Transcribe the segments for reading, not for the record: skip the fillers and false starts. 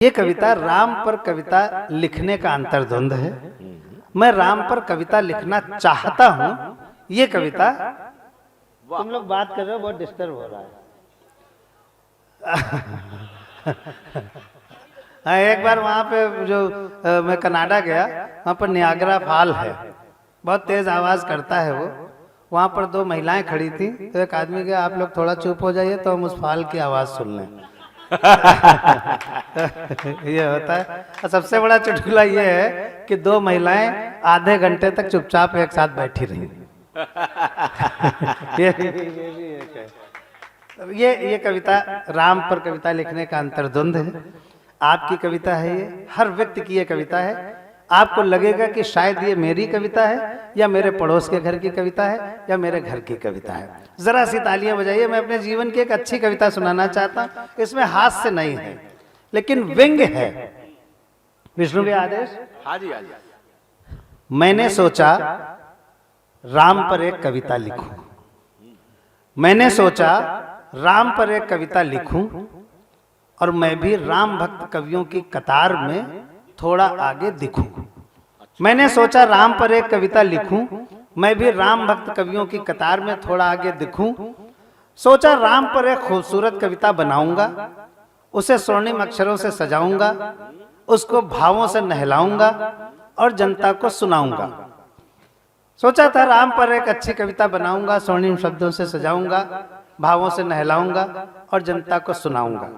ये कविता राम पर कविता लिखने का अंतर्द्वंद है। मैं राम पर कविता लिखना चाहता हूं। ये कविता तुम लोग बात कर रहे हो, बहुत डिस्टर्ब हो रहा है। हाँ, एक बार वहां पे जो मैं कनाडा गया, वहां पर नियाग्रा फॉल है, बहुत तेज आवाज करता है वो। वहां पर दो महिलाएं खड़ी थी, तो एक आदमी कहा आप लोग थोड़ा चुप हो जाइए तो हम उस फॉल की आवाज सुन लें। ये होता है। और सबसे बड़ा चुटकुला ये है कि दो महिलाएं आधे घंटे तक चुपचाप एक साथ बैठी रही। ये कविता राम पर कविता लिखने का अंतर्द्वंद है। आपकी कविता है ये, हर व्यक्ति की ये कविता है। आपको लगेगा कि शायद ये मेरी कविता है या मेरे पड़ोस के घर की कविता है या मेरे घर की कविता है। जरा सी तालियां बजाइए। मैं अपने जीवन की एक अच्छी कविता सुनाना चाहता हूं। इसमें हास्य नहीं है लेकिन व्यंग्य है। विष्णु के आदेश। हाँ जी, हाँ जी। मैंने सोचा राम पर एक कविता लिखूं। मैंने सोचा राम पर एक कविता लिखूं और मैं भी राम भक्त कवियों की कतार में थोड़ा आगे दिखूं। मैंने सोचा राम पर एक कविता लिखूं, मैं भी राम भक्त कवियों की कतार में थोड़ा आगे दिखूं। सोचा राम पर एक खूबसूरत कविता बनाऊंगा, उसे स्वर्णिम अक्षरों से सजाऊंगा, उसको भावों से नहलाऊंगा और जनता को सुनाऊंगा। सोचा था राम पर एक अच्छी कविता बनाऊंगा, स्वर्णिम शब्दों से सजाऊंगा, भावों से नहलाऊंगा और जनता को सुनाऊंगा।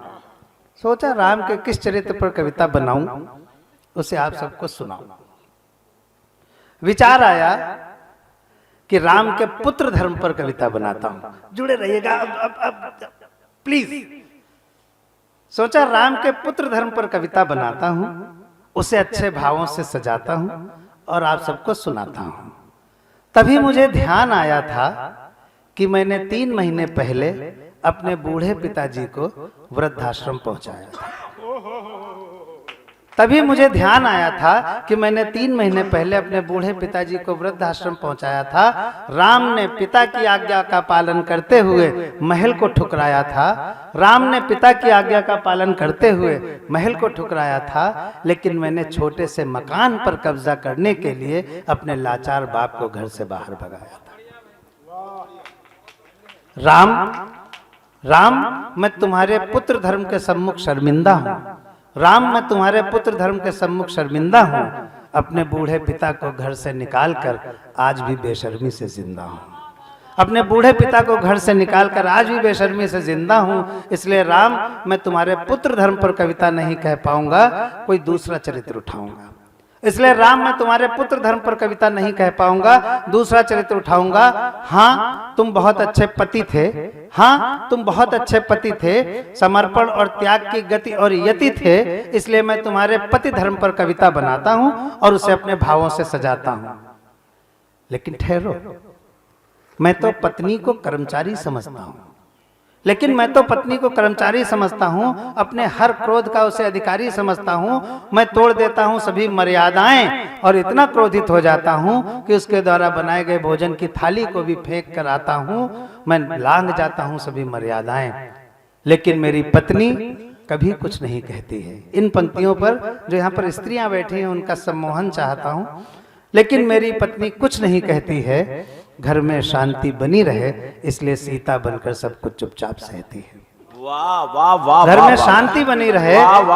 सोचा राम के किस चरित्र पर कविता बनाऊं, उसे आप सबको सुनाऊं। विचार आया कि राम के पुत्र धर्म पर कविता बनाता हूं। जुड़े रहिएगा अब प्लीज। सोचा राम के पुत्र धर्म पर कविता बनाता हूं, उसे अच्छे भावों से सजाता हूं और आप सबको सुनाता हूं। तभी मुझे ध्यान आया था कि मैंने 3 महीने पहले अपने बूढ़े पिताजी को वृद्धाश्रम पहुंचाया था। तभी मुझे ध्यान आया था कि मैंने 3 महीने पहले अपने बूढ़े पिताजी को वृद्धाश्रम पहुंचाया था। राम ने पिता की आज्ञा का पालन करते हुए महल को ठुकराया था। राम ने पिता की आज्ञा का पालन करते हुए महल को ठुकराया था, लेकिन मैंने छोटे से मकान पर कब्जा करने के लिए अपने लाचार बाप को घर से बाहर भगाया था। राम, मैं तुम्हारे पुत्र धर्म के सम्मुख शर्मिंदा हूं। राम, मैं तुम्हारे पुत्र धर्म के सम्मुख शर्मिंदा हूं। अपने बूढ़े पिता को घर से निकालकर आज भी बेशर्मी से जिंदा हूं। अपने बूढ़े पिता को घर से निकालकर आज भी बेशर्मी से जिंदा हूं। इसलिए राम, मैं तुम्हारे पुत्र धर्म पर कविता नहीं कह पाऊंगा, कोई दूसरा चरित्र उठाऊंगा। इसलिए राम, मैं तुम्हारे पुत्र धर्म पर कविता नहीं कह पाऊंगा, दूसरा चरित्र उठाऊंगा। हाँ, तुम बहुत अच्छे पति थे। हाँ, तुम बहुत अच्छे पति थे, समर्पण और त्याग की गति और यति थे। इसलिए मैं तुम्हारे पति धर्म पर कविता बनाता हूं और उसे अपने भावों से सजाता हूं। लेकिन ठहरो, मैं तो पत्नी को कर्मचारी समझता हूं। लेकिन मैं तो पत्नी को कर्मचारी समझता हूं, अपने हर क्रोध का उसे अधिकारी समझता हूं। मैं तोड़ देता हूं सभी मर्यादाएं और इतना क्रोधित हो जाता हूं कि उसके द्वारा बनाए गए भोजन की थाली को भी फेंक कर आता हूं। मैं लांघ जाता हूं सभी मर्यादाएं, लेकिन मेरी पत्नी कभी कुछ नहीं कहती है। इन पंक्तियों पर जो यहाँ पर स्त्रियां बैठी हैं उनका सम्मोहन चाहता हूं। लेकिन मेरी पत्नी कुछ नहीं कहती है। घर में शांति बनी रहे इसलिए सीता बनकर सब कुछ चुपचाप सहती है। वाह वाह वाह। घर में शांति बनी रहे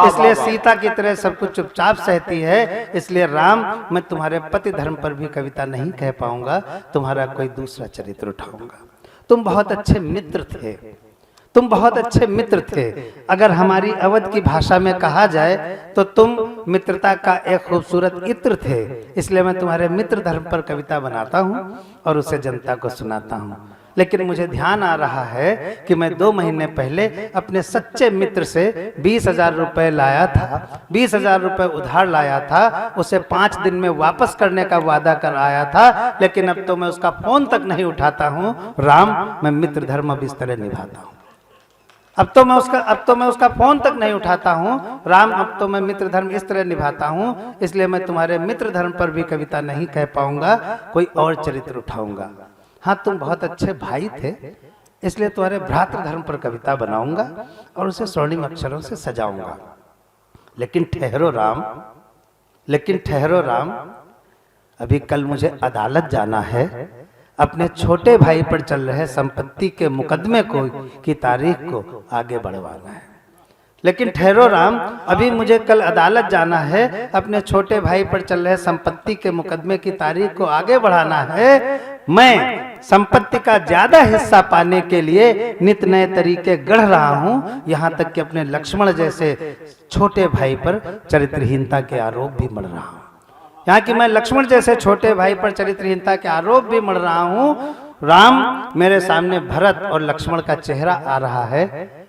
इसलिए सीता की तरह सब कुछ चुपचाप सहती है। इसलिए राम, मैं तुम्हारे पति धर्म पर भी कविता नहीं कह पाऊंगा, तुम्हारा कोई दूसरा चरित्र उठाऊंगा। तुम बहुत अच्छे मित्र थे। तुम बहुत अच्छे मित्र थे। अगर हमारी अवध की भाषा में कहा जाए तो तुम मित्रता का एक खूबसूरत इत्र थे। इसलिए मैं तुम्हारे मित्र धर्म पर कविता बनाता हूं और उसे जनता को सुनाता हूं। लेकिन मुझे ध्यान आ रहा है कि मैं 2 महीने पहले अपने सच्चे मित्र से 20,000 रुपए लाया था। 20,000 रुपए उधार लाया था, उसे 5 दिन में वापस करने का वादा कर आया था। लेकिन अब तो मैं उसका फोन तक नहीं उठाता हूं। राम, मैं मित्र धर्म अब इस तरह निभाता हूं। अब तो मैं उसका फोन तक नहीं उठाता हूँ। राम, अब तो मैं मित्र धर्म इस तरह निभाता हूँ। इसलिए मैं तुम्हारे मित्र धर्म पर भी कविता नहीं कह पाऊंगा, कोई और चरित्र उठाऊंगा। हाँ, तुम बहुत अच्छे भाई थे, इसलिए तुम्हारे भ्रातृ धर्म पर कविता बनाऊंगा और उसे स्वर्णिम अक्षरों से सजाऊंगा। लेकिन ठहरो राम, लेकिन ठहरो राम, अभी कल मुझे अदालत जाना है, अपने छोटे भाई पर चल रहे संपत्ति के मुकदमे को की तारीख को आगे बढ़वाना है। लेकिन ठहरो राम, अभी मुझे कल अदालत जाना है, अपने छोटे भाई पर चल रहे संपत्ति के मुकदमे की तारीख को आगे बढ़ाना है। मैं संपत्ति का ज्यादा हिस्सा पाने के लिए नित नए तरीके गढ़ रहा हूं, यहां तक कि अपने लक्ष्मण जैसे छोटे भाई पर चरित्रहीनता के आरोप भी मढ़ रहा हूं। यहाँ कि मैं लक्ष्मण जैसे छोटे भाई पर चरित्रहीनता के आरोप भी मढ़ रहा हूं। राम, मेरे सामने भरत और लक्ष्मण का चेहरा आ रहा है,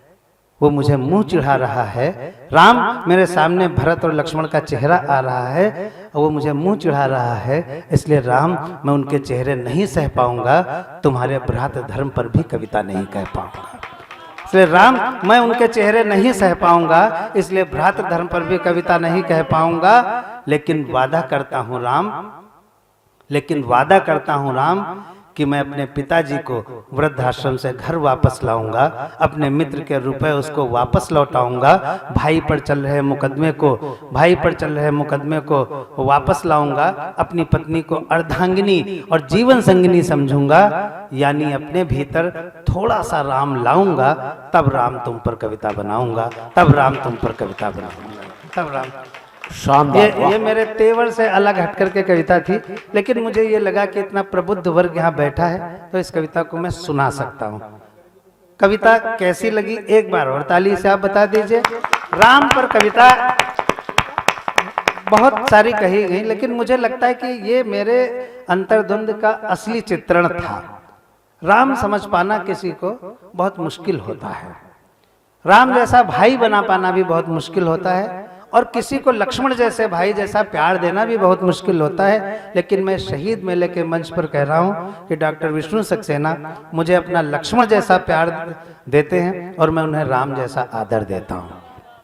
वो मुझे मुंह चिढ़ा रहा है। राम, मेरे सामने भरत और लक्ष्मण का चेहरा आ रहा है और वो मुझे मुंह चिढ़ा रहा है, इसलिए राम मैं उनके चेहरे नहीं सह पाऊंगा, तुम्हारे भ्रात धर्म पर भी कविता नहीं कह पाऊंगा। इसलिए राम, मैं उनके चेहरे नहीं सह पाऊंगा, इसलिए भ्रात धर्म पर भी कविता नहीं कह पाऊंगा। लेकिन वादा करता हूं राम, लेकिन वादा करता हूं राम कि मैं अपने पिताजी को वृद्धाश्रम से घर वापस लाऊंगा, अपने मित्र के रुपए उसको वापस लौटाऊंगा, भाई पर चल रहे मुकदमे को वापस लाऊंगा, अपनी पत्नी को अर्धांगिनी और जीवन संगिनी समझूंगा, यानी अपने भीतर थोड़ा सा राम लाऊंगा, तब राम तुम पर कविता बनाऊंगा, तब राम तुम पर कविता बनाऊंगा, तब राम। ये मेरे तेवर से अलग हट करके कविता थी, लेकिन मुझे ये लगा कि इतना प्रबुद्ध वर्ग यहाँ बैठा है तो इस कविता को मैं सुना सकता हूँ। कविता कैसी लगी एक बार और ताली से आप बता दीजिए। राम पर कविता बहुत सारी कही गई, लेकिन मुझे लगता है कि ये मेरे अंतर्द्वंद का असली चित्रण था। राम समझ पाना किसी को बहुत मुश्किल होता है, राम जैसा भाई बना पाना भी बहुत मुश्किल होता है, और किसी को लक्ष्मण जैसे भाई जैसा प्यार देना भी बहुत मुश्किल होता है। लेकिन मैं शहीद मेले के मंच पर कह रहा हूं कि डॉक्टर विष्णु सक्सेना मुझे अपना लक्ष्मण जैसा प्यार देते हैं और मैं उन्हें राम जैसा आदर देता हूं।